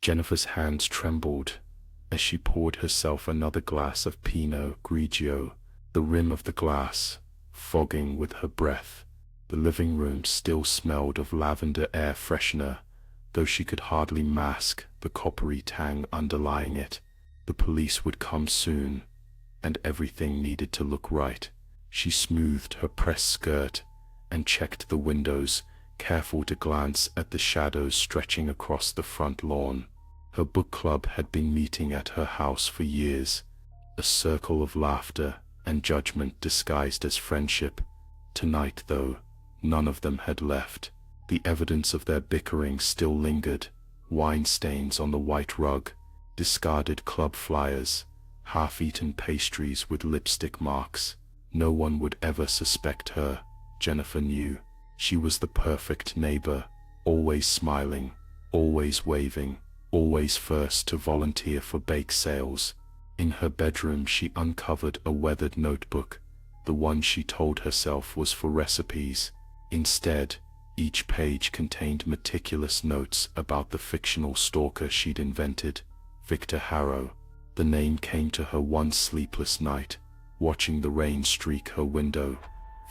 Jennifer's hands trembled as she poured herself another glass of pinot grigio, the rim of the glass fogging with her breath. The living room still smelled of lavender air freshener, though she could hardly mask the coppery tang underlying it. The police would come soon, and everything needed to look right. She smoothed her pressed skirt and checked the windows, careful to glance at the shadows stretching across the front lawn. Her book club had been meeting at her house for years, a circle of laughter and judgment disguised as friendship. Tonight, though, none of them had left. The evidence of their bickering still lingered: wine stains on the white rug, discarded club flyers, half-eaten pastries with lipstick marks. No one would ever suspect her, Jennifer knew. She was the perfect neighbor, always smiling, always waving, always first to volunteer for bake sales. In her bedroom she uncovered a weathered notebook, the one she told herself was for recipes. Instead, each page contained meticulous notes about the fictional stalker she'd invented, Victor Harrow. The name came to her one sleepless night, watching the rain streak her window.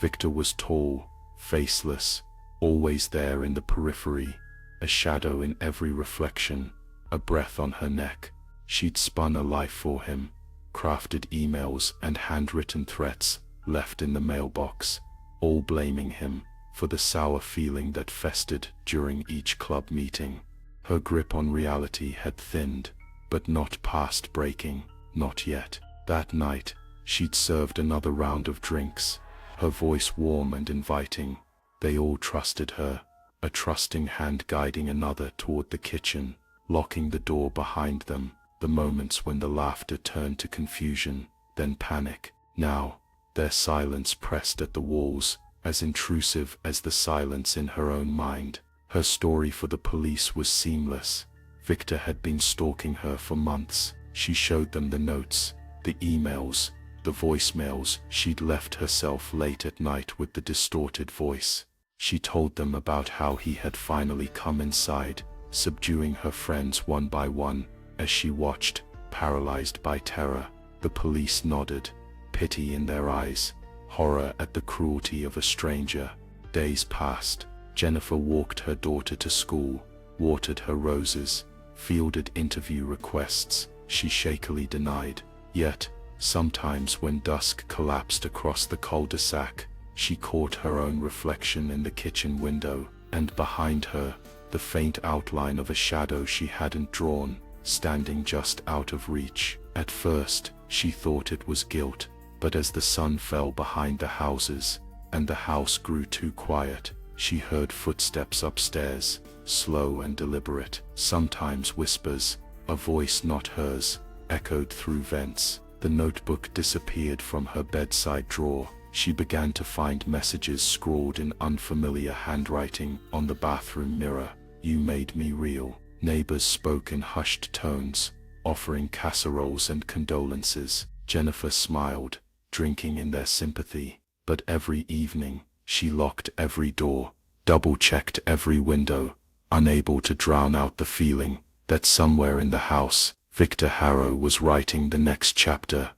Victor was tall, faceless, always there in the periphery, a shadow in every reflection, a breath on her neck. She'd spun a life for him, crafted emails and handwritten threats left in the mailbox, all blaming him for the sour feeling that festered during each club meeting. Her grip on reality had thinned, but not past breaking, not yet. That night, she'd served another round of drinks, her voice warm and inviting. They all trusted her, a trusting hand guiding another toward the kitchen, locking the door behind them. The moments when the laughter turned to confusion, then panic. Now, their silence pressed at the walls, as intrusive as the silence in her own mind. Her story for the police was seamless. Victor had been stalking her for months. She showed them the notes, the emails, the voicemails she'd left herself late at night with the distorted voice. She told them about how he had finally come inside, subduing her friends one by one. As she watched, paralyzed by terror, the police nodded, pity in their eyes, horror at the cruelty of a stranger. Days passed. Jennifer walked her daughter to school, watered her roses, fielded interview requests she shakily denied. Yet, sometimes when dusk collapsed across the cul-de-sac, she caught her own reflection in the kitchen window, and behind her, the faint outline of a shadow she hadn't drawn, standing just out of reach. At first, she thought it was guilt, but as the sun fell behind the houses, and the house grew too quiet, she heard footsteps upstairs, slow and deliberate, sometimes whispers. A voice not hers echoed through vents. The notebook disappeared from her bedside drawer. She began to find messages scrawled in unfamiliar handwriting on the bathroom mirror. "You made me real." Neighbors spoke in hushed tones, offering casseroles and condolences. Jennifer smiled, drinking in their sympathy. But every evening, she locked every door, double-checked every window, unable to drown out the feeling that somewhere in the house, Victor Harrow was writing the next chapter.